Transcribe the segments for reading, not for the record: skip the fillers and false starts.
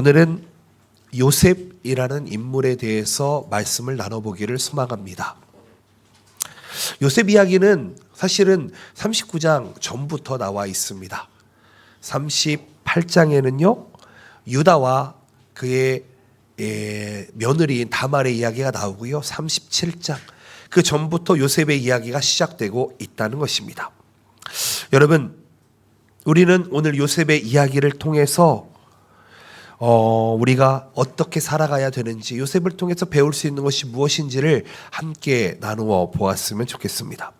오늘은 요셉이라는 인물에 대해서 말씀을 나눠보기를 소망합니다. 요셉 이야기는 사실은 39장 전부터 나와 있습니다. 38장에는요 유다와 그의 며느리인 다말의 이야기가 나오고요, 37장 그 전부터 요셉의 이야기가 시작되고 있다는 것입니다. 여러분, 우리는 오늘 요셉의 이야기를 통해서 우리가 어떻게 살아가야 되는지, 요셉을 통해서 배울 수 있는 것이 무엇인지를 함께 나누어 보았으면 좋겠습니다.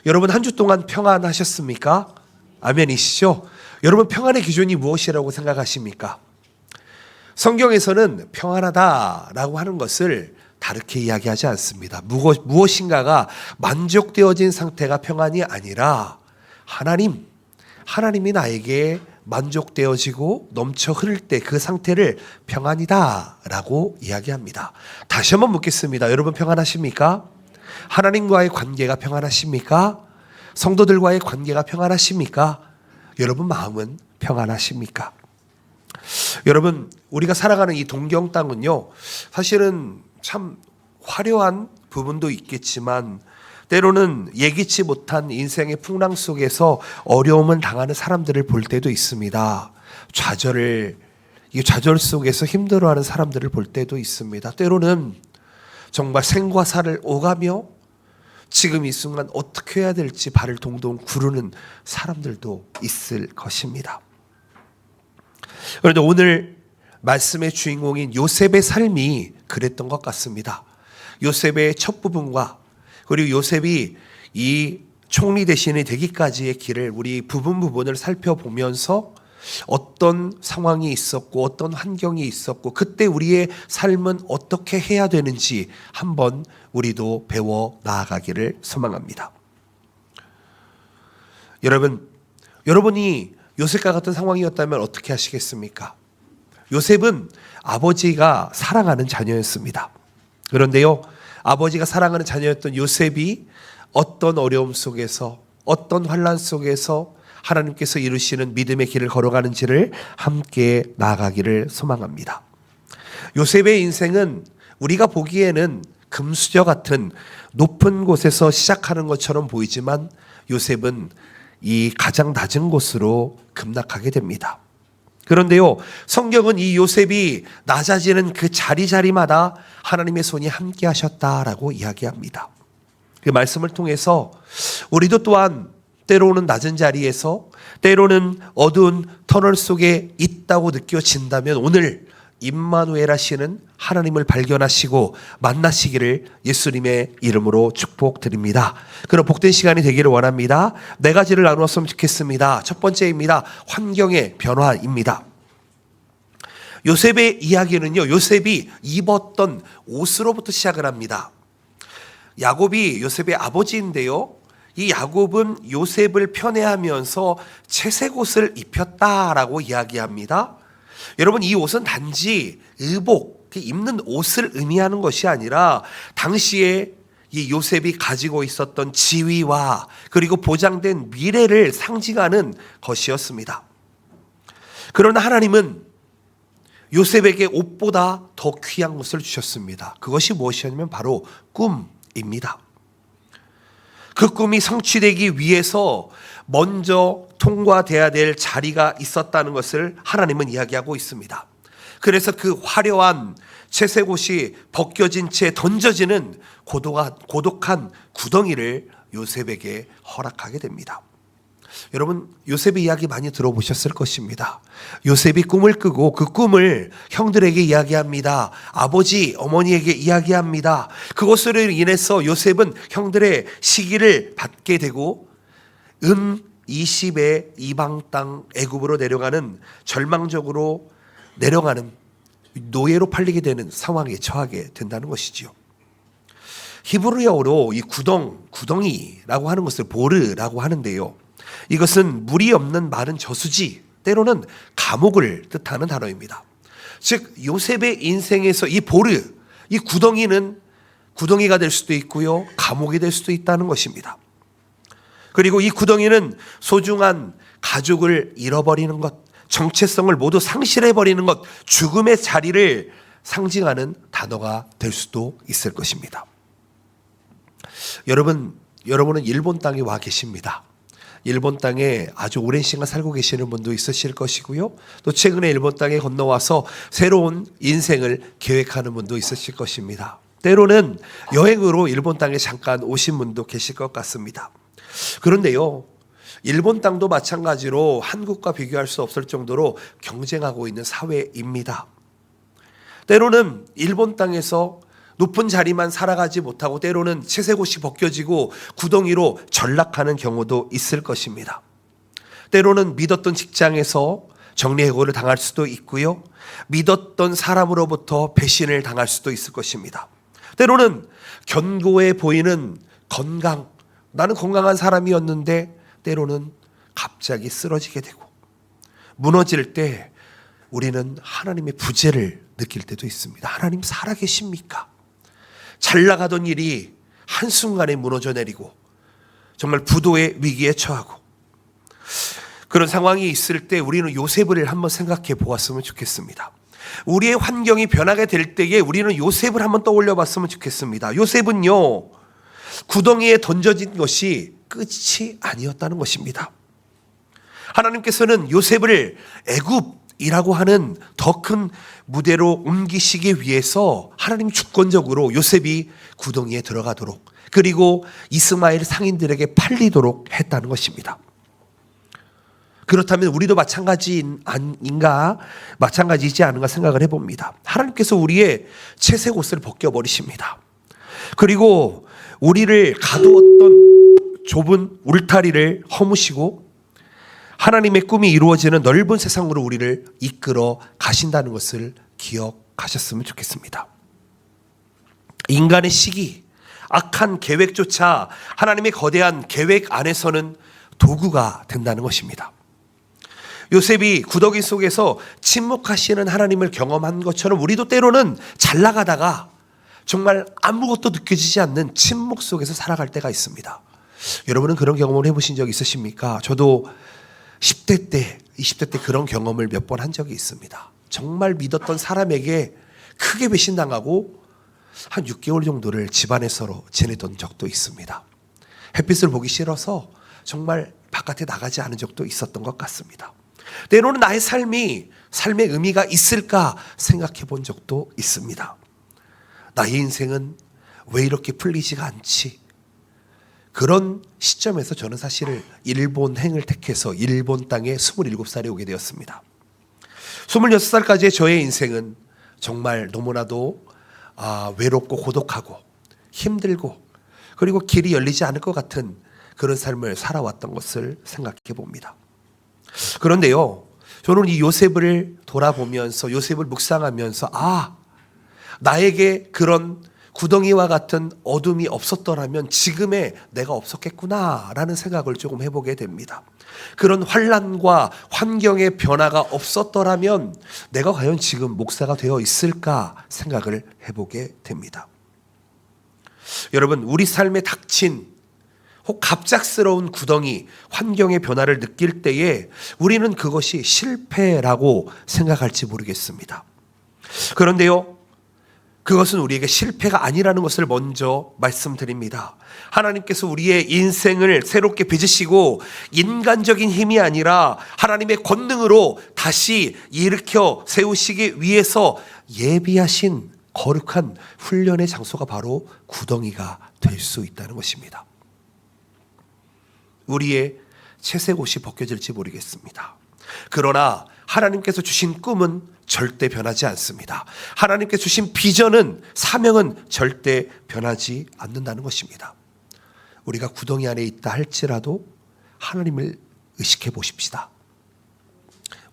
여러분, 한 주 동안 평안하셨습니까? 아멘이시죠? 여러분, 평안의 기준이 무엇이라고 생각하십니까? 성경에서는 평안하다라고 하는 것을 다르게 이야기하지 않습니다. 무엇인가가 만족되어진 상태가 평안이 아니라 하나님이 나에게 만족되어지고 넘쳐 흐를 때 그 상태를 평안이다라고 이야기합니다. 다시 한번 묻겠습니다. 여러분, 평안하십니까? 하나님과의 관계가 평안하십니까? 성도들과의 관계가 평안하십니까? 여러분, 마음은 평안하십니까? 여러분, 우리가 살아가는 이 동경 땅은요, 사실은 참 화려한 부분도 있겠지만 때로는 예기치 못한 인생의 풍랑 속에서 어려움을 당하는 사람들을 볼 때도 있습니다. 좌절 속에서 힘들어하는 사람들을 볼 때도 있습니다. 때로는 정말 생과 사를 오가며 지금 이 순간 어떻게 해야 될지 발을 동동 구르는 사람들도 있을 것입니다. 그런데 오늘 말씀의 주인공인 요셉의 삶이 그랬던 것 같습니다. 요셉의 첫 부분과 그리고 요셉이 이 총리 대신이 되기까지의 길을 우리 부분을 살펴보면서 어떤 상황이 있었고 어떤 환경이 있었고 그때 우리의 삶은 어떻게 해야 되는지 한번 우리도 배워 나아가기를 소망합니다. 여러분이 요셉과 같은 상황이었다면 어떻게 하시겠습니까? 요셉은 아버지가 사랑하는 자녀였습니다. 그런데요, 아버지가 사랑하는 자녀였던 요셉이 어떤 어려움 속에서, 어떤 환난 속에서 하나님께서 이루시는 믿음의 길을 걸어가는지를 함께 나아가기를 소망합니다. 요셉의 인생은 우리가 보기에는 금수저 같은 높은 곳에서 시작하는 것처럼 보이지만 요셉은 이 가장 낮은 곳으로 급락하게 됩니다. 그런데요, 성경은 이 요셉이 낮아지는 그 자리마다 하나님의 손이 함께 하셨다라고 이야기합니다. 그 말씀을 통해서 우리도 또한 때로는 낮은 자리에서, 때로는 어두운 터널 속에 있다고 느껴진다면 오늘 임마누엘 하시는 하나님을 발견하시고 만나시기를 예수님의 이름으로 축복드립니다. 그런 복된 시간이 되기를 원합니다. 네 가지를 나누었으면 좋겠습니다. 첫 번째입니다. 환경의 변화입니다. 요셉의 이야기는요, 요셉이 입었던 옷으로부터 시작을 합니다. 야곱이 요셉의 아버지인데요, 이 야곱은 요셉을 편애하면서 채색 옷을 입혔다라고 이야기합니다. 여러분, 이 옷은 단지 의복, 입는 옷을 의미하는 것이 아니라 당시에 이 요셉이 가지고 있었던 지위와 그리고 보장된 미래를 상징하는 것이었습니다. 그러나 하나님은 요셉에게 옷보다 더 귀한 것을 주셨습니다. 그것이 무엇이냐면 바로 꿈입니다. 그 꿈이 성취되기 위해서 먼저 통과돼야 될 자리가 있었다는 것을 하나님은 이야기하고 있습니다. 그래서 그 화려한 채색 옷이 벗겨진 채 던져지는 고독한 구덩이를 요셉에게 허락하게 됩니다. 여러분, 요셉의 이야기 많이 들어보셨을 것입니다. 요셉이 꿈을 꾸고 그 꿈을 형들에게 이야기합니다. 아버지, 어머니에게 이야기합니다. 그것으로 인해서 요셉은 형들의 시기를 받게 되고 은 20의 이방 땅 애굽으로 내려가는, 절망적으로 내려가는, 노예로 팔리게 되는 상황에 처하게 된다는 것이지요. 히브리어로 이 구덩이라고 하는 것을 보르라고 하는데요, 이것은 물이 없는 마른 저수지, 때로는 감옥을 뜻하는 단어입니다. 즉 요셉의 인생에서 이 보르, 이 구덩이가 될 수도 있고요, 감옥이 될 수도 있다는 것입니다. 그리고 이 구덩이는 소중한 가족을 잃어버리는 것, 정체성을 모두 상실해버리는 것, 죽음의 자리를 상징하는 단어가 될 수도 있을 것입니다. 여러분은 일본 땅에 와 계십니다. 일본 땅에 아주 오랜 시간 살고 계시는 분도 있으실 것이고요. 또 최근에 일본 땅에 건너와서 새로운 인생을 계획하는 분도 있으실 것입니다. 때로는 여행으로 일본 땅에 잠깐 오신 분도 계실 것 같습니다. 그런데요, 일본 땅도 마찬가지로 한국과 비교할 수 없을 정도로 경쟁하고 있는 사회입니다. 때로는 일본 땅에서 높은 자리만 살아가지 못하고 때로는 채색옷이 벗겨지고 구덩이로 전락하는 경우도 있을 것입니다. 때로는 믿었던 직장에서 정리해고를 당할 수도 있고요. 믿었던 사람으로부터 배신을 당할 수도 있을 것입니다. 때로는 견고해 보이는 건강, 나는 건강한 사람이었는데 때로는 갑자기 쓰러지게 되고 무너질 때 우리는 하나님의 부재를 느낄 때도 있습니다. 하나님 살아계십니까? 잘 나가던 일이 한순간에 무너져 내리고 정말 부도의 위기에 처하고 그런 상황이 있을 때 우리는 요셉을 한번 생각해 보았으면 좋겠습니다. 우리의 환경이 변하게 될 때에 우리는 요셉을 한번 떠올려 봤으면 좋겠습니다. 요셉은요, 구덩이에 던져진 것이 끝이 아니었다는 것입니다. 하나님께서는 요셉을 애굽이라고 하는 더 큰 무대로 옮기시기 위해서 하나님 주권적으로 요셉이 구덩이에 들어가도록 그리고 이스마엘 상인들에게 팔리도록 했다는 것입니다. 그렇다면 우리도 마찬가지지 않은가 생각을 해봅니다. 하나님께서 우리의 채색 옷을 벗겨버리십니다. 그리고 우리를 가두었던 좁은 울타리를 허무시고 하나님의 꿈이 이루어지는 넓은 세상으로 우리를 이끌어 가신다는 것을 기억하셨으면 좋겠습니다. 인간의 시기, 악한 계획조차 하나님의 거대한 계획 안에서는 도구가 된다는 것입니다. 요셉이 구더기 속에서 침묵하시는 하나님을 경험한 것처럼 우리도 때로는 잘 나가다가 정말 아무것도 느껴지지 않는 침묵 속에서 살아갈 때가 있습니다. 여러분은 그런 경험을 해보신 적 있으십니까? 저도 10대 때, 20대 때 그런 경험을 몇 번 한 적이 있습니다. 정말 믿었던 사람에게 크게 배신당하고 한 6개월 정도를 집안에서 지내던 적도 있습니다. 햇빛을 보기 싫어서 정말 바깥에 나가지 않은 적도 있었던 것 같습니다. 때로는 나의 삶의 의미가 있을까 생각해 본 적도 있습니다. 나의 인생은 왜 이렇게 풀리지가 않지? 그런 시점에서 저는 사실 일본행을 택해서 일본 땅에 27살에 오게 되었습니다. 26살까지의 저의 인생은 정말 너무나도 외롭고 고독하고 힘들고 그리고 길이 열리지 않을 것 같은 그런 삶을 살아왔던 것을 생각해 봅니다. 그런데요, 저는 이 요셉을 돌아보면서 요셉을 묵상하면서 나에게 그런 구덩이와 같은 어둠이 없었더라면 지금의 내가 없었겠구나라는 생각을 조금 해보게 됩니다. 그런 환난과 환경의 변화가 없었더라면 내가 과연 지금 목사가 되어 있을까 생각을 해보게 됩니다. 여러분, 우리 삶에 닥친 혹 갑작스러운 구덩이, 환경의 변화를 느낄 때에 우리는 그것이 실패라고 생각할지 모르겠습니다. 그런데요, 그것은 우리에게 실패가 아니라는 것을 먼저 말씀드립니다. 하나님께서 우리의 인생을 새롭게 빚으시고 인간적인 힘이 아니라 하나님의 권능으로 다시 일으켜 세우시기 위해서 예비하신 거룩한 훈련의 장소가 바로 구덩이가 될 수 있다는 것입니다. 우리의 채색 옷이 벗겨질지 모르겠습니다. 그러나 하나님께서 주신 꿈은 절대 변하지 않습니다. 하나님께서 주신 비전은, 사명은 절대 변하지 않는다는 것입니다. 우리가 구덩이 안에 있다 할지라도 하나님을 의식해 보십시다.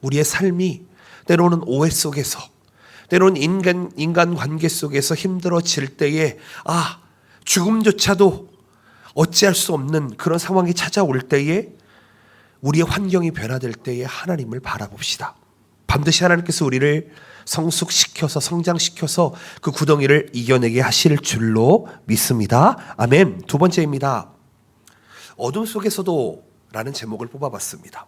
우리의 삶이 때로는 오해 속에서, 때로는 인간 관계 속에서 힘들어질 때에 죽음조차도 어찌할 수 없는 그런 상황이 찾아올 때에, 우리의 환경이 변화될 때에 하나님을 바라봅시다. 반드시 하나님께서 우리를 성숙시켜서 성장시켜서 그 구덩이를 이겨내게 하실 줄로 믿습니다. 아멘. 두 번째입니다. 어둠 속에서도 라는 제목을 뽑아봤습니다.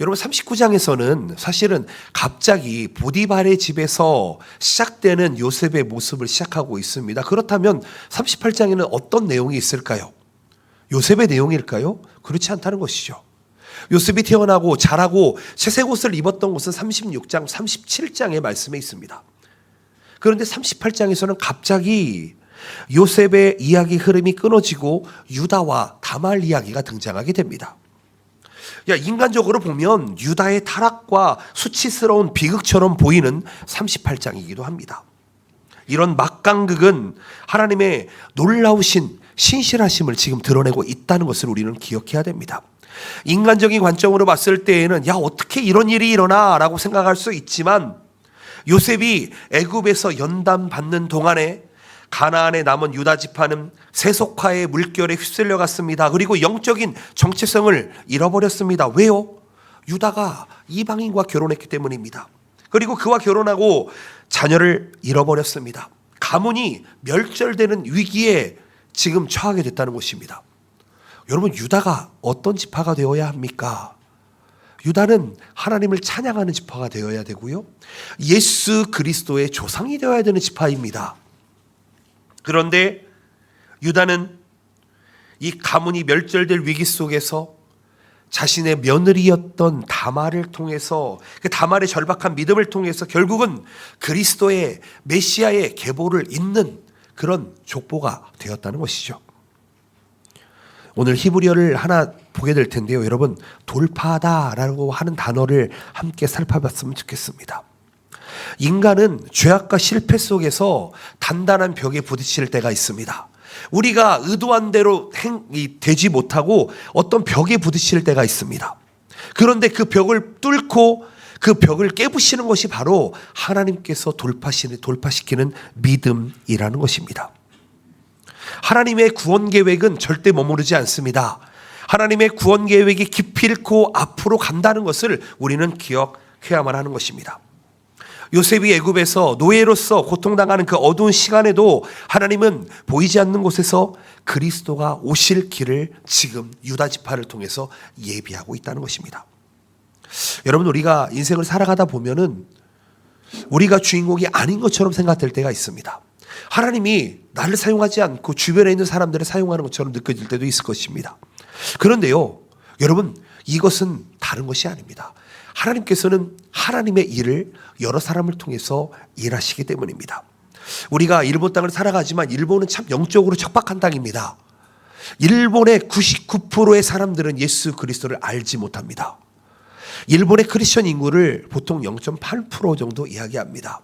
여러분 39장에서는 사실은 갑자기 보디발의 집에서 시작되는 요셉의 모습을 시작하고 있습니다. 그렇다면 38장에는 어떤 내용이 있을까요? 요셉의 내용일까요? 그렇지 않다는 것이죠. 요셉이 태어나고 자라고 채색 옷을 입었던 곳은 36장, 37장의 말씀에 있습니다. 그런데 38장에서는 갑자기 요셉의 이야기 흐름이 끊어지고 유다와 다말 이야기가 등장하게 됩니다. 인간적으로 보면 유다의 타락과 수치스러운 비극처럼 보이는 38장이기도 합니다. 이런 막강극은 하나님의 놀라우신 신실하심을 지금 드러내고 있다는 것을 우리는 기억해야 됩니다. 인간적인 관점으로 봤을 때에는 어떻게 이런 일이 일어나 라고 생각할 수 있지만, 요셉이 애굽에서 연단받는 동안에 가나안에 남은 유다 지파는 세속화의 물결에 휩쓸려 갔습니다. 그리고 영적인 정체성을 잃어버렸습니다. 왜요? 유다가 이방인과 결혼했기 때문입니다. 그리고 그와 결혼하고 자녀를 잃어버렸습니다. 가문이 멸절되는 위기에 지금 처하게 됐다는 것입니다. 여러분, 유다가 어떤 지파가 되어야 합니까? 유다는 하나님을 찬양하는 지파가 되어야 되고요, 예수 그리스도의 조상이 되어야 되는 지파입니다. 그런데 유다는 이 가문이 멸절될 위기 속에서 자신의 며느리였던 다말을 통해서, 그 다말의 절박한 믿음을 통해서 결국은 그리스도의 메시아의 계보를 잇는 그런 족보가 되었다는 것이죠. 오늘 히브리어를 하나 보게 될 텐데요, 여러분, 돌파하다라고 하는 단어를 함께 살펴봤으면 좋겠습니다. 인간은 죄악과 실패 속에서 단단한 벽에 부딪힐 때가 있습니다. 우리가 의도한 대로 되지 못하고 어떤 벽에 부딪힐 때가 있습니다. 그런데 그 벽을 뚫고 그 벽을 깨부시는 것이 바로 하나님께서 돌파시키는 믿음이라는 것입니다. 하나님의 구원 계획은 절대 머무르지 않습니다. 하나님의 구원 계획이 기필코 앞으로 간다는 것을 우리는 기억해야만 하는 것입니다. 요셉이 애굽에서 노예로서 고통당하는 그 어두운 시간에도 하나님은 보이지 않는 곳에서 그리스도가 오실 길을 지금 유다 지파를 통해서 예비하고 있다는 것입니다. 여러분, 우리가 인생을 살아가다 보면은 우리가 주인공이 아닌 것처럼 생각될 때가 있습니다. 하나님이 나를 사용하지 않고 주변에 있는 사람들을 사용하는 것처럼 느껴질 때도 있을 것입니다. 그런데요, 여러분, 이것은 다른 것이 아닙니다. 하나님께서는 하나님의 일을 여러 사람을 통해서 일하시기 때문입니다. 우리가 일본 땅을 살아가지만 일본은 참 영적으로 척박한 땅입니다. 일본의 99%의 사람들은 예수 그리스도를 알지 못합니다. 일본의 크리스천 인구를 보통 0.8% 정도 이야기합니다.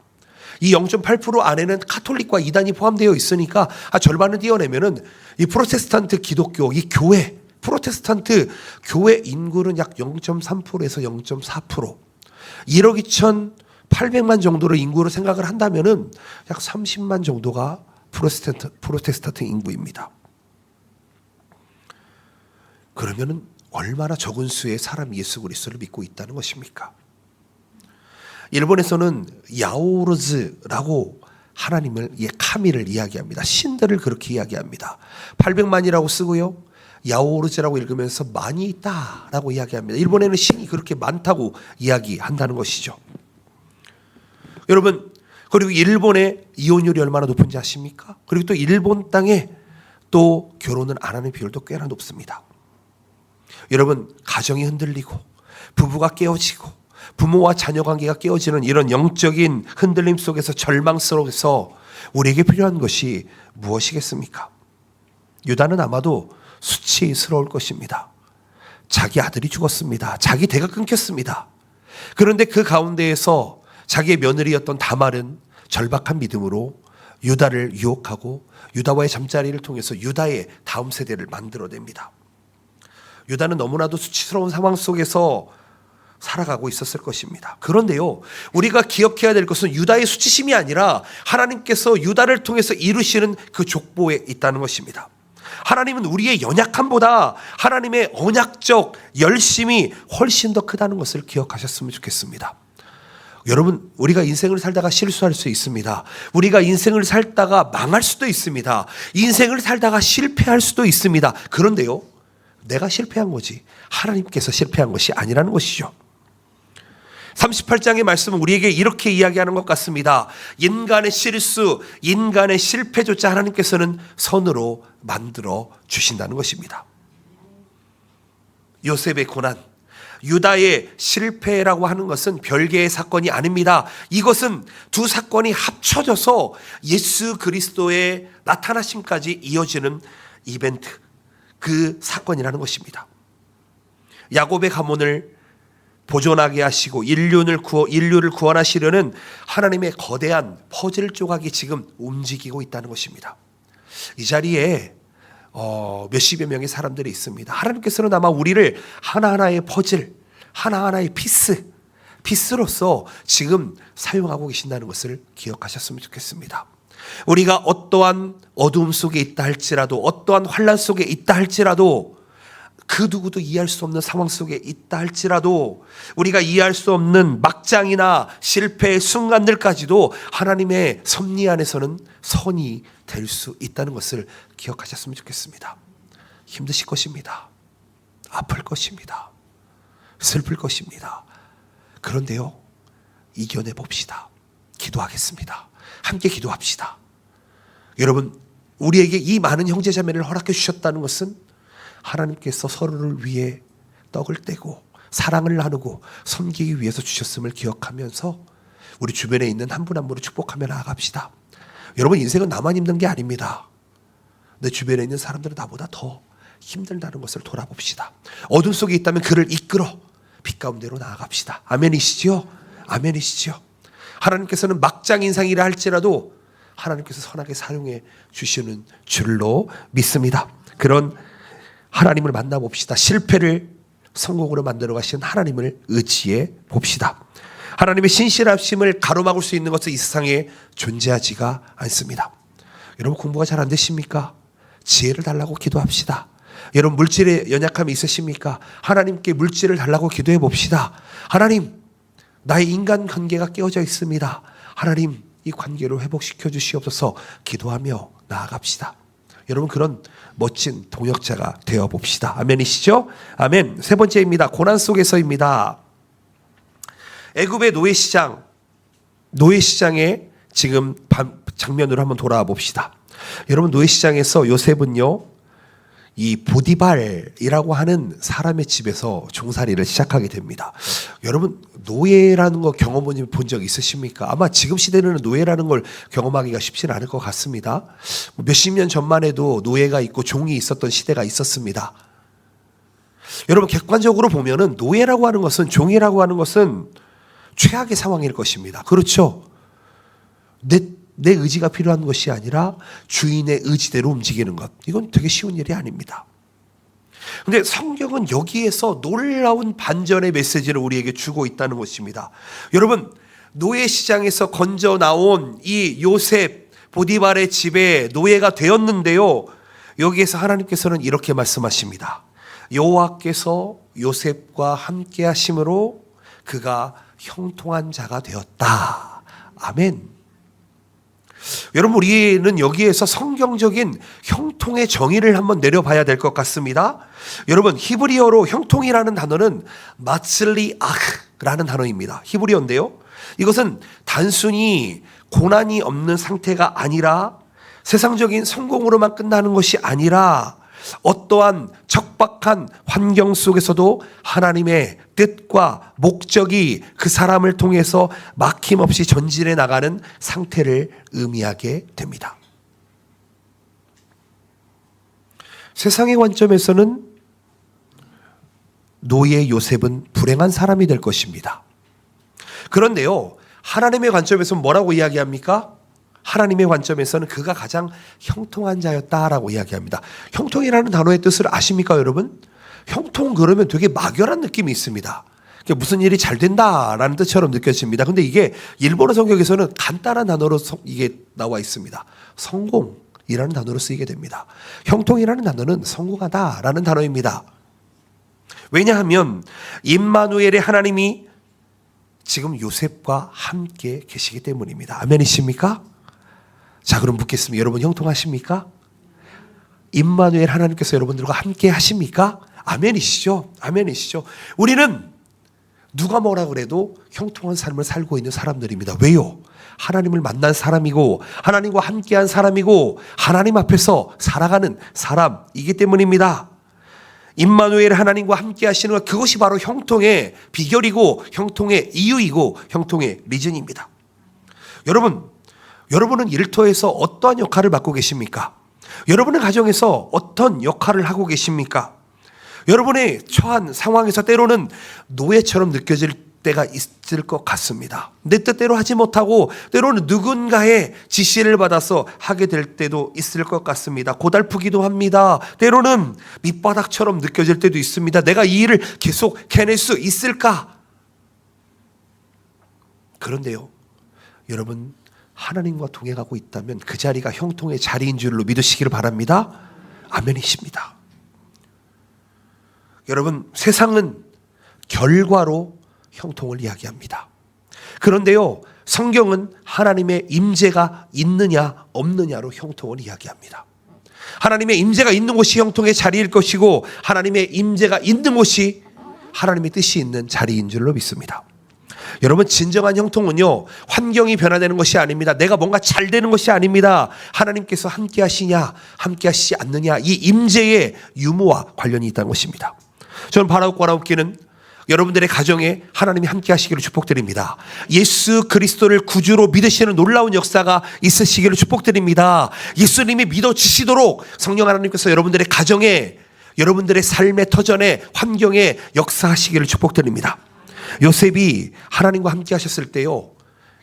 이 0.8% 안에는 카톨릭과 이단이 포함되어 있으니까 절반을 띄어내면은 이 프로테스탄트 기독교, 이 교회, 프로테스탄트 교회 인구는 약 0.3%에서 0.4%, 1억 2,800만 정도를 인구로 생각을 한다면은 약 30만 정도가 프로테스탄트 인구입니다. 그러면은 얼마나 적은 수의 사람이 예수 그리스도를 믿고 있다는 것입니까? 일본에서는 야오르즈라고 하나님을, 카미를 이야기합니다. 신들을 그렇게 이야기합니다. 800만이라고 쓰고요, 야오르즈라고 읽으면서 많이 있다라고 이야기합니다. 일본에는 신이 그렇게 많다고 이야기한다는 것이죠. 여러분, 그리고 일본의 이혼율이 얼마나 높은지 아십니까? 그리고 또 일본 땅에 또 결혼을 안 하는 비율도 꽤나 높습니다. 여러분, 가정이 흔들리고 부부가 깨어지고 부모와 자녀 관계가 깨어지는 이런 영적인 흔들림 속에서, 절망 속에서 우리에게 필요한 것이 무엇이겠습니까? 유다는 아마도 수치스러울 것입니다. 자기 아들이 죽었습니다. 자기 대가 끊겼습니다. 그런데 그 가운데에서 자기의 며느리였던 다말은 절박한 믿음으로 유다를 유혹하고 유다와의 잠자리를 통해서 유다의 다음 세대를 만들어냅니다. 유다는 너무나도 수치스러운 상황 속에서 살아가고 있었을 것입니다. 그런데요, 우리가 기억해야 될 것은 유다의 수치심이 아니라 하나님께서 유다를 통해서 이루시는 그 족보에 있다는 것입니다. 하나님은 우리의 연약함보다 하나님의 언약적 열심이 훨씬 더 크다는 것을 기억하셨으면 좋겠습니다. 여러분, 우리가 인생을 살다가 실수할 수 있습니다. 우리가 인생을 살다가 망할 수도 있습니다. 인생을 살다가 실패할 수도 있습니다. 그런데요, 내가 실패한 거지 하나님께서 실패한 것이 아니라는 것이죠. 38장의 말씀은 우리에게 이렇게 이야기하는 것 같습니다. 인간의 실수, 인간의 실패조차 하나님께서는 선으로 만들어 주신다는 것입니다. 요셉의 고난, 유다의 실패라고 하는 것은 별개의 사건이 아닙니다. 이것은 두 사건이 합쳐져서 예수 그리스도의 나타나심까지 이어지는 이벤트, 그 사건이라는 것입니다. 야곱의 가문을 보존하게 하시고 인류를 구원하시려는 하나님의 거대한 퍼즐 조각이 지금 움직이고 있다는 것입니다. 이 자리에 몇십여 명의 사람들이 있습니다. 하나님께서는 아마 우리를 하나하나의 퍼즐, 하나하나의 피스로서 지금 사용하고 계신다는 것을 기억하셨으면 좋겠습니다. 우리가 어떠한 어두움 속에 있다 할지라도, 어떠한 환난 속에 있다 할지라도, 그 누구도 이해할 수 없는 상황 속에 있다 할지라도, 우리가 이해할 수 없는 막장이나 실패의 순간들까지도 하나님의 섭리 안에서는 선이 될 수 있다는 것을 기억하셨으면 좋겠습니다. 힘드실 것입니다. 아플 것입니다. 슬플 것입니다. 그런데요, 이겨내 봅시다. 기도하겠습니다. 함께 기도합시다. 여러분, 우리에게 이 많은 형제자매를 허락해 주셨다는 것은 하나님께서 서로를 위해 떡을 떼고 사랑을 나누고 섬기기 위해서 주셨음을 기억하면서 우리 주변에 있는 한 분 한 분을 축복하며 나아갑시다. 여러분, 인생은 나만 힘든 게 아닙니다. 내 주변에 있는 사람들은 나보다 더 힘들다는 것을 돌아봅시다. 어둠 속에 있다면 그를 이끌어 빛 가운데로 나아갑시다. 아멘이시죠? 아멘이시죠? 하나님께서는 막장 인상이라 할지라도 하나님께서 선하게 사용해 주시는 줄로 믿습니다. 그런 하나님을 만나봅시다. 실패를 성공으로 만들어 가시는 하나님을 의지해 봅시다. 하나님의 신실하심을 가로막을 수 있는 것은 이 세상에 존재하지가 않습니다. 여러분, 공부가 잘 안 되십니까? 지혜를 달라고 기도합시다. 여러분, 물질에 연약함이 있으십니까? 하나님께 물질을 달라고 기도해 봅시다. 하나님, 나의 인간관계가 깨어져 있습니다. 하나님, 이 관계를 회복시켜 주시옵소서 기도하며 나아갑시다. 여러분, 그런 멋진 동역자가 되어 봅시다. 아멘이시죠? 아멘. 세 번째입니다. 고난 속에서입니다. 애굽의 노예시장에 지금 장면으로 한번 돌아와 봅시다. 여러분, 노예시장에서 요셉은요, 이 보디발이라고 하는 사람의 집에서 종살이를 시작하게 됩니다. 여러분, 노예라는 거 경험해 본 적 있으십니까? 아마 지금 시대는 노예라는 걸 경험하기가 쉽지는 않을 것 같습니다. 몇십 년 전만 해도 노예가 있고 종이 있었던 시대가 있었습니다. 여러분, 객관적으로 보면은 노예라고 하는 것은, 종이라고 하는 것은 최악의 상황일 것입니다. 그렇죠? 내 의지가 필요한 것이 아니라 주인의 의지대로 움직이는 것, 이건 되게 쉬운 일이 아닙니다. 그런데 성경은 여기에서 놀라운 반전의 메시지를 우리에게 주고 있다는 것입니다. 여러분, 노예시장에서 건져 나온 이 요셉, 보디발의 집에 노예가 되었는데요, 여기에서 하나님께서는 이렇게 말씀하십니다. 여호와께서 요셉과 함께 하심으로 그가 형통한 자가 되었다. 아멘. 여러분, 우리는 여기에서 성경적인 형통의 정의를 한번 내려봐야 될 것 같습니다. 여러분, 히브리어로 형통이라는 단어는 마슬리아흐라는 단어입니다. 히브리어인데요, 이것은 단순히 고난이 없는 상태가 아니라, 세상적인 성공으로만 끝나는 것이 아니라, 어떠한 척박한 환경 속에서도 하나님의 뜻과 목적이 그 사람을 통해서 막힘없이 전진해 나가는 상태를 의미하게 됩니다. 세상의 관점에서는 노예 요셉은 불행한 사람이 될 것입니다. 그런데요, 하나님의 관점에서는 뭐라고 이야기합니까? 하나님의 관점에서는 그가 가장 형통한 자였다라고 이야기합니다. 형통이라는 단어의 뜻을 아십니까, 여러분? 형통, 그러면 되게 막연한 느낌이 있습니다. 무슨 일이 잘 된다라는 뜻처럼 느껴집니다. 근데 이게 일본어 성경에서는 간단한 단어로 이게 나와 있습니다. 성공이라는 단어로 쓰이게 됩니다. 형통이라는 단어는 성공하다라는 단어입니다. 왜냐하면 임마누엘의 하나님이 지금 요셉과 함께 계시기 때문입니다. 아멘이십니까? 자, 그럼 묻겠습니다. 여러분, 형통하십니까? 임마누엘 하나님께서 여러분들과 함께 하십니까? 아멘이시죠? 아멘이시죠? 우리는 누가 뭐라 그래도 형통한 삶을 살고 있는 사람들입니다. 왜요? 하나님을 만난 사람이고 하나님과 함께한 사람이고 하나님 앞에서 살아가는 사람이기 때문입니다. 임마누엘 하나님과 함께 하시는 것, 그것이 바로 형통의 비결이고 형통의 이유이고 형통의 리즌입니다. 여러분은 일터에서 어떠한 역할을 맡고 계십니까? 여러분의 가정에서 어떤 역할을 하고 계십니까? 여러분의 처한 상황에서 때로는 노예처럼 느껴질 때가 있을 것 같습니다. 내 뜻대로 하지 못하고 때로는 누군가의 지시를 받아서 하게 될 때도 있을 것 같습니다. 고달프기도 합니다. 때로는 밑바닥처럼 느껴질 때도 있습니다. 내가 이 일을 계속 해낼 수 있을까? 그런데요, 여러분, 하나님과 동행하고 있다면 그 자리가 형통의 자리인 줄로 믿으시기를 바랍니다. 아멘이십니다. 여러분, 세상은 결과로 형통을 이야기합니다. 그런데요, 성경은 하나님의 임재가 있느냐 없느냐로 형통을 이야기합니다. 하나님의 임재가 있는 곳이 형통의 자리일 것이고 하나님의 임재가 있는 곳이 하나님의 뜻이 있는 자리인 줄로 믿습니다. 여러분, 진정한 형통은요, 환경이 변화되는 것이 아닙니다. 내가 뭔가 잘 되는 것이 아닙니다. 하나님께서 함께 하시냐 함께 하시지 않느냐, 이 임재의 유무와 관련이 있다는 것입니다. 저는 바라옵기는 여러분들의 가정에 하나님이 함께 하시기를 축복드립니다. 예수 그리스도를 구주로 믿으시는 놀라운 역사가 있으시기를 축복드립니다. 예수님이 믿어지시도록 성령 하나님께서 여러분들의 가정에, 여러분들의 삶의 터전에, 환경에 역사하시기를 축복드립니다. 요셉이 하나님과 함께 하셨을 때요,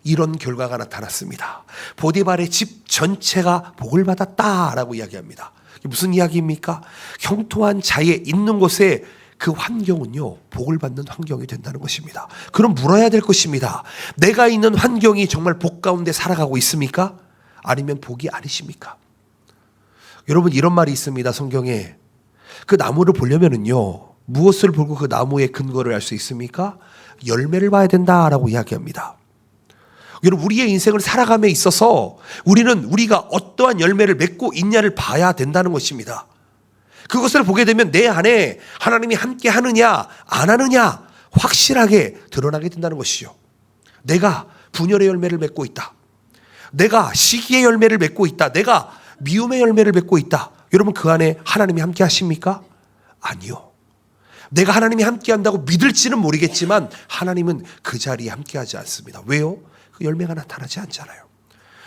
이런 결과가 나타났습니다. 보디발의 집 전체가 복을 받았다라고 이야기합니다. 무슨 이야기입니까? 형통한 자에 있는 곳에 그 환경은요, 복을 받는 환경이 된다는 것입니다. 그럼 물어야 될 것입니다. 내가 있는 환경이 정말 복 가운데 살아가고 있습니까? 아니면 복이 아니십니까? 여러분, 이런 말이 있습니다. 성경에. 그 나무를 보려면은요, 무엇을 보고 그 나무의 근거를 알 수 있습니까? 열매를 봐야 된다라고 이야기합니다. 여러분, 우리의 인생을 살아감에 있어서 우리가 어떠한 열매를 맺고 있냐를 봐야 된다는 것입니다. 그것을 보게 되면 내 안에 하나님이 함께 하느냐 안 하느냐 확실하게 드러나게 된다는 것이죠. 내가 분열의 열매를 맺고 있다, 내가 시기의 열매를 맺고 있다, 내가 미움의 열매를 맺고 있다, 여러분, 그 안에 하나님이 함께 하십니까? 아니요. 내가 하나님이 함께 한다고 믿을지는 모르겠지만 하나님은 그 자리에 함께 하지 않습니다. 왜요? 그 열매가 나타나지 않잖아요.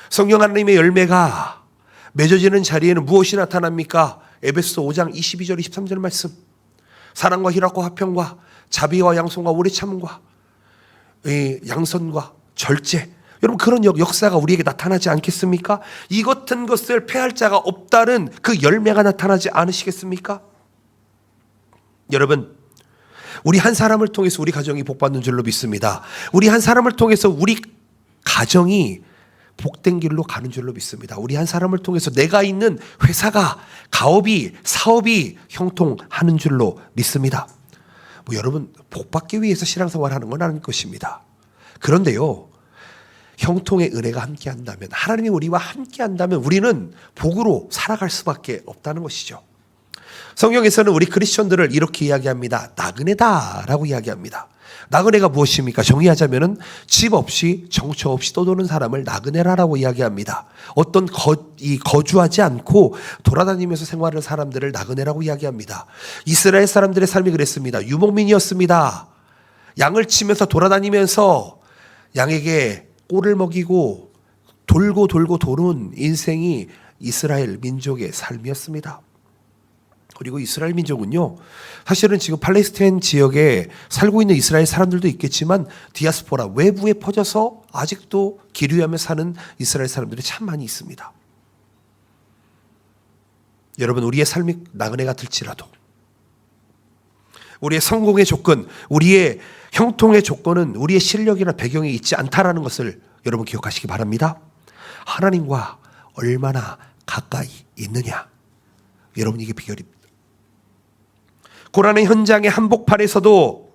성령 하나님의 열매가 맺어지는 자리에는 무엇이 나타납니까? 에베소 5장 22절 23절 말씀. 사랑과 희락과 화평과 자비와 양손과 오래 참음과 양선과 절제. 여러분, 그런 역사가 우리에게 나타나지 않겠습니까? 이 같은 것을 패할 자가 없다는 그 열매가 나타나지 않으시겠습니까? 여러분, 우리 한 사람을 통해서 우리 가정이 복받는 줄로 믿습니다. 우리 한 사람을 통해서 우리 가정이 복된 길로 가는 줄로 믿습니다. 우리 한 사람을 통해서 내가 있는 회사가, 가업이, 사업이 형통하는 줄로 믿습니다. 여러분, 복받기 위해서 신앙생활 하는 건 아닐 것입니다. 그런데요, 형통의 은혜가 함께 한다면, 하나님이 우리와 함께 한다면 우리는 복으로 살아갈 수밖에 없다는 것이죠. 성경에서는 우리 크리스천들을 이렇게 이야기합니다. 나그네다라고 이야기합니다. 나그네가 무엇입니까? 정의하자면은 집 없이 정처 없이 떠도는 사람을 나그네라고 이야기합니다. 어떤 거주하지 않고 돌아다니면서 생활하는 사람들을 나그네라고 이야기합니다. 이스라엘 사람들의 삶이 그랬습니다. 유목민이었습니다. 양을 치면서 돌아다니면서 양에게 꼴을 먹이고 돌고 도는 인생이 이스라엘 민족의 삶이었습니다. 그리고 이스라엘 민족은요, 사실은 지금 팔레스타인 지역에 살고 있는 이스라엘 사람들도 있겠지만 디아스포라, 외부에 퍼져서 아직도 기류하며 사는 이스라엘 사람들이 참 많이 있습니다. 여러분, 우리의 삶이 나그네 같을지라도 우리의 성공의 조건, 우리의 형통의 조건은 우리의 실력이나 배경이 있지 않다라는 것을 여러분 기억하시기 바랍니다. 하나님과 얼마나 가까이 있느냐, 여러분, 이게 비결입니다. 고난의 현장의 한복판에서도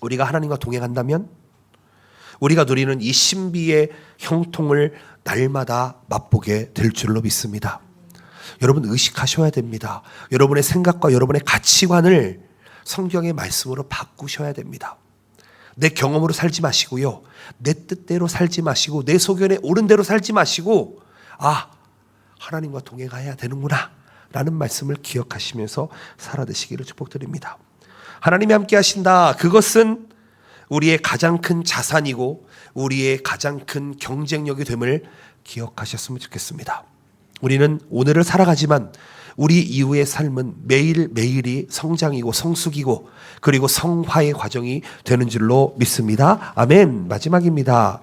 우리가 하나님과 동행한다면 우리가 누리는 이 신비의 형통을 날마다 맛보게 될 줄로 믿습니다. 여러분 의식하셔야 됩니다. 여러분의 생각과 여러분의 가치관을 성경의 말씀으로 바꾸셔야 됩니다. 내 경험으로 살지 마시고요. 내 뜻대로 살지 마시고 내 소견에 옳은 대로 살지 마시고 하나님과 동행해야 되는구나 라는 말씀을 기억하시면서 살아드시기를 축복드립니다. 하나님이 함께 하신다. 그것은 우리의 가장 큰 자산이고 우리의 가장 큰 경쟁력이 됨을 기억하셨으면 좋겠습니다. 우리는 오늘을 살아가지만 우리 이후의 삶은 매일매일이 성장이고 성숙이고 그리고 성화의 과정이 되는 줄로 믿습니다. 아멘. 마지막입니다.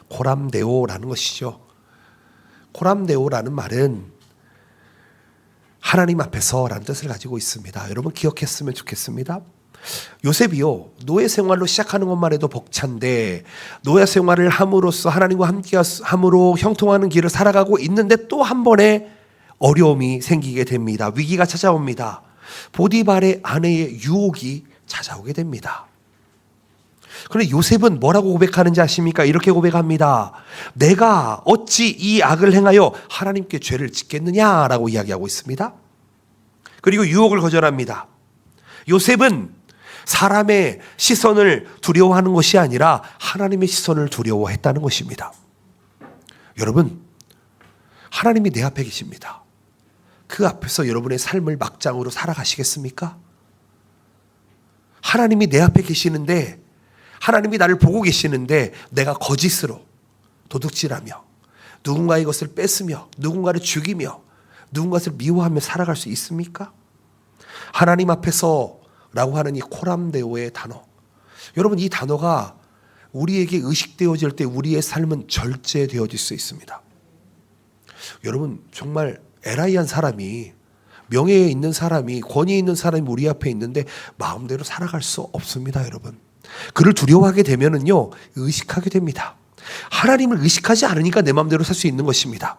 코람데오라는 것이죠. 코람데오라는 말은 하나님 앞에서라는 뜻을 가지고 있습니다. 여러분 기억했으면 좋겠습니다. 요셉이요, 노예 생활로 시작하는 것만 해도 벅찬데 노예 생활을 함으로써 하나님과 함께 함으로 형통하는 길을 살아가고 있는데 또 한 번의 어려움이 생기게 됩니다. 위기가 찾아옵니다. 보디발의 아내의 유혹이 찾아오게 됩니다. 그런데 요셉은 뭐라고 고백하는지 아십니까? 이렇게 고백합니다. 내가 어찌 이 악을 행하여 하나님께 죄를 짓겠느냐라고 이야기하고 있습니다. 그리고 유혹을 거절합니다. 요셉은 사람의 시선을 두려워하는 것이 아니라 하나님의 시선을 두려워했다는 것입니다. 여러분, 하나님이 내 앞에 계십니다. 그 앞에서 여러분의 삶을 막장으로 살아가시겠습니까? 하나님이 내 앞에 계시는데, 하나님이 나를 보고 계시는데 내가 거짓으로 도둑질하며 누군가의 것을 뺏으며 누군가를 죽이며 누군가를 미워하며 살아갈 수 있습니까? 하나님 앞에서 라고 하는 이 코람데오의 단어, 여러분 이 단어가 우리에게 의식되어질 때 우리의 삶은 절제되어질 수 있습니다. 여러분 정말 에라이한 사람이, 명예에 있는 사람이, 권위에 있는 사람이 우리 앞에 있는데 마음대로 살아갈 수 없습니다. 여러분 그를 두려워하게 되면은요 의식하게 됩니다. 하나님을 의식하지 않으니까 내 마음대로 살 수 있는 것입니다.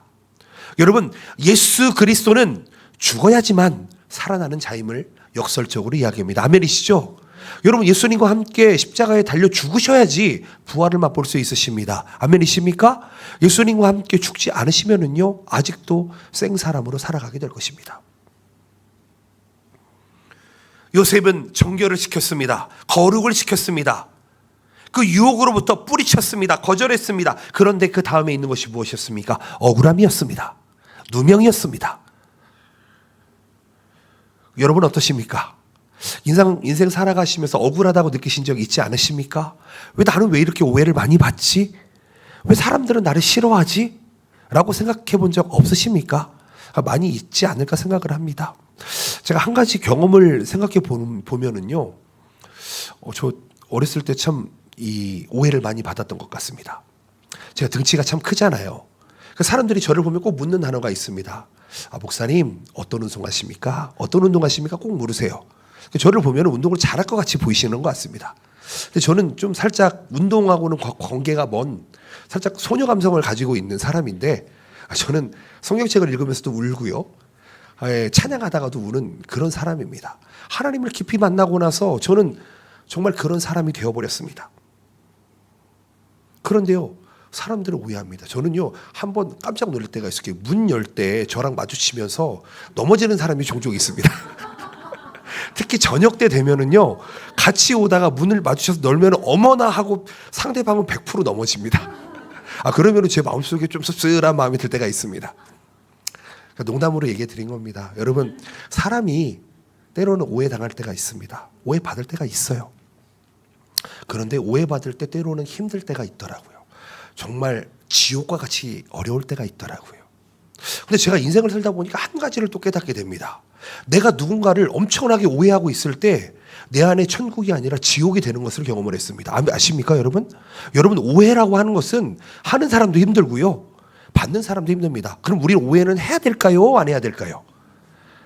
여러분 예수 그리스도는 죽어야지만 살아나는 자임을 역설적으로 이야기합니다. 아멘이시죠? 여러분 예수님과 함께 십자가에 달려 죽으셔야지 부활을 맛볼 수 있으십니다. 아멘이십니까? 예수님과 함께 죽지 않으시면은요 아직도 생사람으로 살아가게 될 것입니다. 요셉은 정결을 시켰습니다. 거룩을 시켰습니다. 그 유혹으로부터 뿌리쳤습니다. 거절했습니다. 그런데 그 다음에 있는 것이 무엇이었습니까? 억울함이었습니다. 누명이었습니다. 여러분 어떠십니까? 인생 살아가시면서 억울하다고 느끼신 적 있지 않으십니까? 나는 왜 이렇게 오해를 많이 받지? 왜 사람들은 나를 싫어하지? 라고 생각해 본 적 없으십니까? 많이 있지 않을까 생각을 합니다. 제가 한 가지 경험을 생각해 보면은요, 저 어렸을 때 참 이 오해를 많이 받았던 것 같습니다. 제가 등치가 참 크잖아요. 사람들이 저를 보면 꼭 묻는 단어가 있습니다. 목사님 어떤 운동하십니까? 어떤 운동하십니까? 꼭 물으세요. 저를 보면 운동을 잘할 것 같이 보이시는 것 같습니다. 근데 저는 좀 살짝 운동하고는 관계가 먼 살짝 소녀 감성을 가지고 있는 사람인데, 저는 성경책을 읽으면서도 울고요, 찬양하다가도 우는 그런 사람입니다. 하나님을 깊이 만나고 나서 저는 정말 그런 사람이 되어버렸습니다. 그런데요, 사람들은 오해합니다. 저는요, 한번 깜짝 놀랄 때가 있어요. 문 열 때 저랑 마주치면서 넘어지는 사람이 종종 있습니다. 특히 저녁 때 되면은요, 같이 오다가 문을 마주쳐서 열면 어머나 하고 상대방은 100% 넘어집니다. 그러면은 제 마음속에 좀 씁쓸한 마음이 들 때가 있습니다. 농담으로 얘기해 드린 겁니다. 여러분, 사람이 때로는 오해당할 때가 있습니다. 오해받을 때가 있어요. 그런데 오해받을 때 때로는 힘들 때가 있더라고요. 정말 지옥과 같이 어려울 때가 있더라고요. 근데 제가 인생을 살다 보니까 한 가지를 또 깨닫게 됩니다. 내가 누군가를 엄청나게 오해하고 있을 때 내 안에 천국이 아니라 지옥이 되는 것을 경험을 했습니다. 아십니까 여러분? 여러분 오해라고 하는 것은 하는 사람도 힘들고요, 받는 사람도 힘듭니다. 그럼 우리는 오해는 해야 될까요? 안 해야 될까요?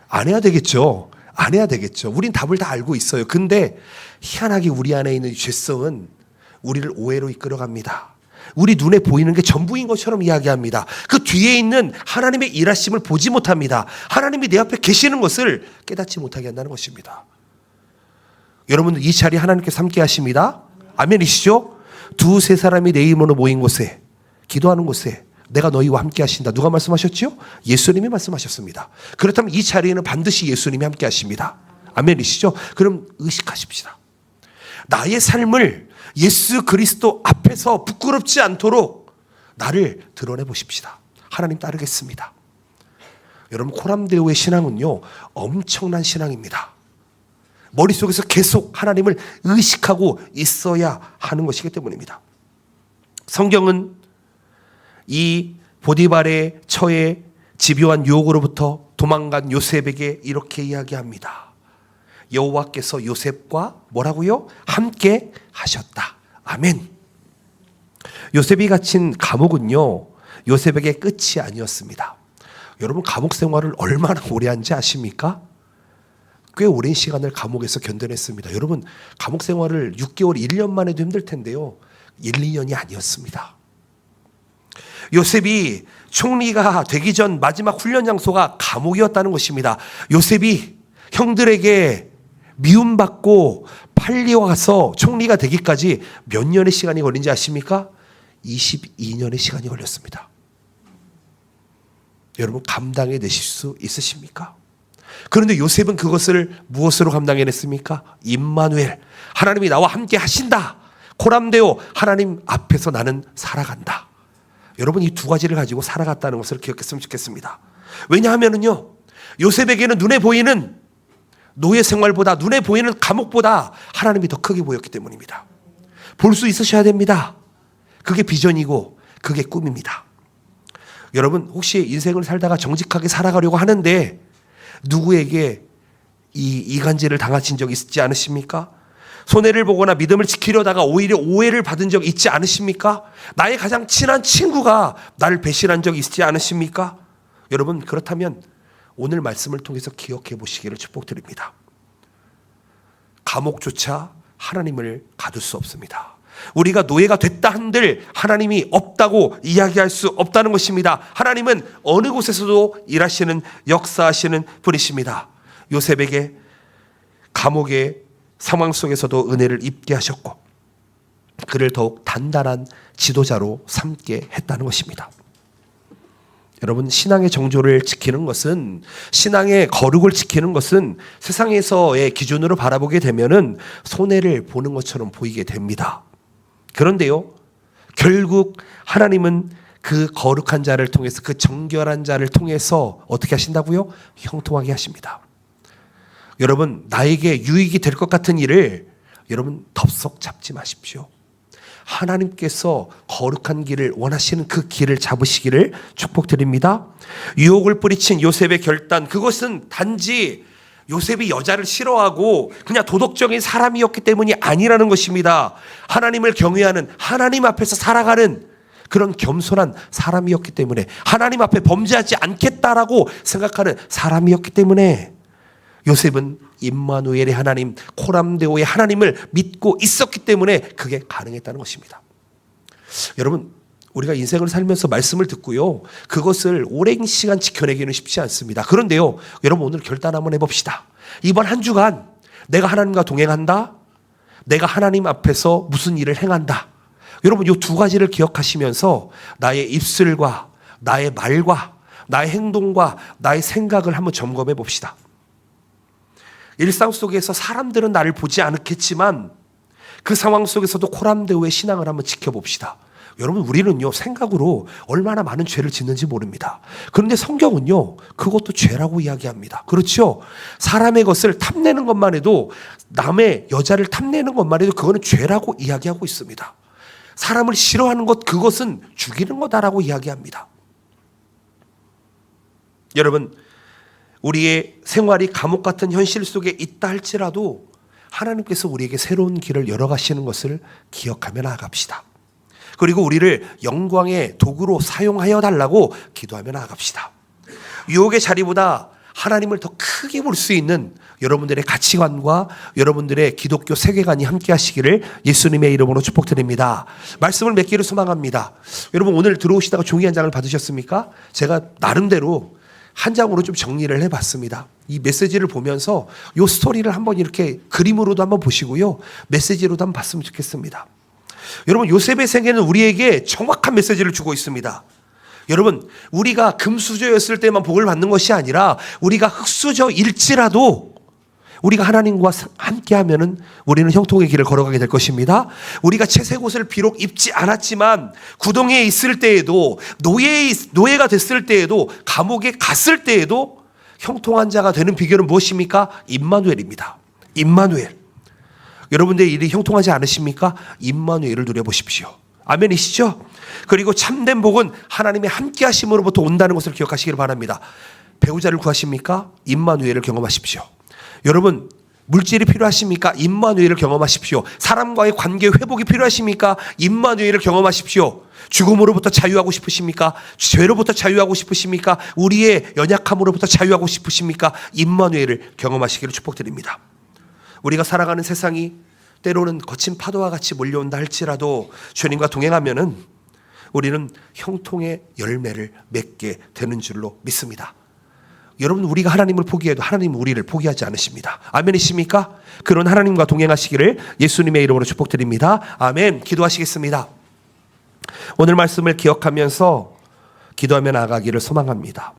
안 해야 되겠죠. 안 해야 되겠죠. 우린 답을 다 알고 있어요. 근데 희한하게 우리 안에 있는 죄성은 우리를 오해로 이끌어갑니다. 우리 눈에 보이는 게 전부인 것처럼 이야기합니다. 그 뒤에 있는 하나님의 일하심을 보지 못합니다. 하나님이 내 앞에 계시는 것을 깨닫지 못하게 한다는 것입니다. 여러분들 이 자리에 하나님께서 함께 하십니다. 아멘이시죠? 두세 사람이 내 이름으로 모인 곳에, 기도하는 곳에 내가 너희와 함께 하신다. 누가 말씀하셨죠? 예수님이 말씀하셨습니다. 그렇다면 이 자리에는 반드시 예수님이 함께 하십니다. 아멘이시죠? 그럼 의식하십시다. 나의 삶을 예수 그리스도 앞에서 부끄럽지 않도록 나를 드러내 보십시다. 하나님 따르겠습니다. 여러분, 코람데오의 신앙은요, 엄청난 신앙입니다. 머릿속에서 계속 하나님을 의식하고 있어야 하는 것이기 때문입니다. 성경은 이 보디발의 처에 집요한 유혹으로부터 도망간 요셉에게 이렇게 이야기합니다. 여호와께서 요셉과 뭐라고요? 함께 하셨다. 아멘. 요셉이 갇힌 감옥은요, 요셉에게 끝이 아니었습니다. 여러분, 감옥 생활을 얼마나 오래 한지 아십니까? 꽤 오랜 시간을 감옥에서 견뎌냈습니다. 여러분, 감옥 생활을 6개월, 1년만 해도 힘들 텐데요, 1, 2년이 아니었습니다. 요셉이 총리가 되기 전 마지막 훈련 장소가 감옥이었다는 것입니다. 요셉이 형들에게 미움받고 팔려가서 총리가 되기까지 몇 년의 시간이 걸린지 아십니까? 22년의 시간이 걸렸습니다. 여러분, 감당해내실 수 있으십니까? 그런데 요셉은 그것을 무엇으로 감당해냈습니까? 임마누엘, 하나님이 나와 함께 하신다. 코람데오, 하나님 앞에서 나는 살아간다. 여러분, 이 두 가지를 가지고 살아갔다는 것을 기억했으면 좋겠습니다. 왜냐하면요, 요셉에게는 눈에 보이는 노예 생활보다, 눈에 보이는 감옥보다 하나님이 더 크게 보였기 때문입니다. 볼 수 있으셔야 됩니다. 그게 비전이고 그게 꿈입니다. 여러분, 혹시 인생을 살다가 정직하게 살아가려고 하는데 누구에게 이 이간질을 당하신 적 있지 않으십니까? 손해를 보거나 믿음을 지키려다가 오히려 오해를 받은 적 있지 않으십니까? 나의 가장 친한 친구가 나를 배신한 적이 있지 않으십니까? 여러분, 그렇다면 오늘 말씀을 통해서 기억해 보시기를 축복드립니다. 감옥조차 하나님을 가둘 수 없습니다. 우리가 노예가 됐다 한들 하나님이 없다고 이야기할 수 없다는 것입니다. 하나님은 어느 곳에서도 일하시는, 역사하시는 분이십니다. 요셉에게 감옥의 상황 속에서도 은혜를 입게 하셨고 그를 더욱 단단한 지도자로 삼게 했다는 것입니다. 여러분, 신앙의 정조를 지키는 것은, 신앙의 거룩을 지키는 것은 세상에서의 기준으로 바라보게 되면은 손해를 보는 것처럼 보이게 됩니다. 그런데요, 결국 하나님은 그 거룩한 자를 통해서, 그 정결한 자를 통해서 어떻게 하신다고요? 형통하게 하십니다. 여러분, 나에게 유익이 될 것 같은 일을 여러분 덥석 잡지 마십시오. 하나님께서 거룩한 길을 원하시는 그 길을 잡으시기를 축복드립니다. 유혹을 뿌리친 요셉의 결단, 그것은 단지 요셉이 여자를 싫어하고 그냥 도덕적인 사람이었기 때문이 아니라는 것입니다. 하나님을 경외하는, 하나님 앞에서 살아가는 그런 겸손한 사람이었기 때문에, 하나님 앞에 범죄하지 않겠다라고 생각하는 사람이었기 때문에 요셉은 임마누엘의 하나님, 코람데오의 하나님을 믿고 있었기 때문에 그게 가능했다는 것입니다. 여러분, 우리가 인생을 살면서 말씀을 듣고요, 그것을 오랜 시간 지켜내기는 쉽지 않습니다. 그런데요, 여러분, 오늘 결단 한번 해봅시다. 이번 한 주간 내가 하나님과 동행한다, 내가 하나님 앞에서 무슨 일을 행한다. 여러분, 이 두 가지를 기억하시면서 나의 입술과 나의 말과 나의 행동과 나의 생각을 한번 점검해 봅시다. 일상 속에서 사람들은 나를 보지 않겠지만 그 상황 속에서도 코람데오의 신앙을 한번 지켜봅시다. 여러분, 우리는요, 생각으로 얼마나 많은 죄를 짓는지 모릅니다. 그런데 성경은요, 그것도 죄라고 이야기합니다. 그렇죠? 사람의 것을 탐내는 것만 해도, 남의 여자를 탐내는 것만 해도 그거는 죄라고 이야기하고 있습니다. 사람을 싫어하는 것, 그것은 죽이는 거다라고 이야기합니다. 여러분, 우리의 생활이 감옥 같은 현실 속에 있다 할지라도 하나님께서 우리에게 새로운 길을 열어가시는 것을 기억하며 나아갑시다. 그리고 우리를 영광의 도구로 사용하여 달라고 기도하며 나아갑시다. 유혹의 자리보다 하나님을 더 크게 볼 수 있는 여러분들의 가치관과 여러분들의 기독교 세계관이 함께 하시기를 예수님의 이름으로 축복드립니다. 말씀을 맺기를 소망합니다. 여러분, 오늘 들어오시다가 종이 한 장을 받으셨습니까? 제가 나름대로 한 장으로 좀 정리를 해봤습니다. 이 메시지를 보면서 이 스토리를 한번 이렇게 그림으로도 한번 보시고요, 메시지로도 한번 봤으면 좋겠습니다. 여러분, 요셉의 생애는 우리에게 정확한 메시지를 주고 있습니다. 여러분, 우리가 금수저였을 때만 복을 받는 것이 아니라 우리가 흙수저일지라도 우리가 하나님과 함께 하면은 우리는 형통의 길을 걸어가게 될 것입니다. 우리가 채색 옷을 비록 입지 않았지만 구덩이에 있을 때에도 노예가 됐을 때에도 감옥에 갔을 때에도 형통한 자가 되는 비결은 무엇입니까? 임마누엘입니다. 임마누엘. 여러분들의 일이 형통하지 않으십니까? 임마누엘을 누려보십시오. 아멘이시죠? 그리고 참된 복은 하나님의 함께 하심으로부터 온다는 것을 기억하시기를 바랍니다. 배우자를 구하십니까? 임마누엘을 경험하십시오. 여러분, 물질이 필요하십니까? 임마누엘을 경험하십시오. 사람과의 관계 회복이 필요하십니까? 임마누엘을 경험하십시오. 죽음으로부터 자유하고 싶으십니까? 죄로부터 자유하고 싶으십니까? 우리의 연약함으로부터 자유하고 싶으십니까? 임마누엘을 경험하시기를 축복드립니다. 우리가 살아가는 세상이 때로는 거친 파도와 같이 몰려온다 할지라도 주님과 동행하면은 우리는 형통의 열매를 맺게 되는 줄로 믿습니다. 여러분, 우리가 하나님을 포기해도 하나님은 우리를 포기하지 않으십니다. 아멘이십니까? 그런 하나님과 동행하시기를 예수님의 이름으로 축복드립니다. 아멘. 기도하시겠습니다. 오늘 말씀을 기억하면서 기도하며 나아가기를 소망합니다.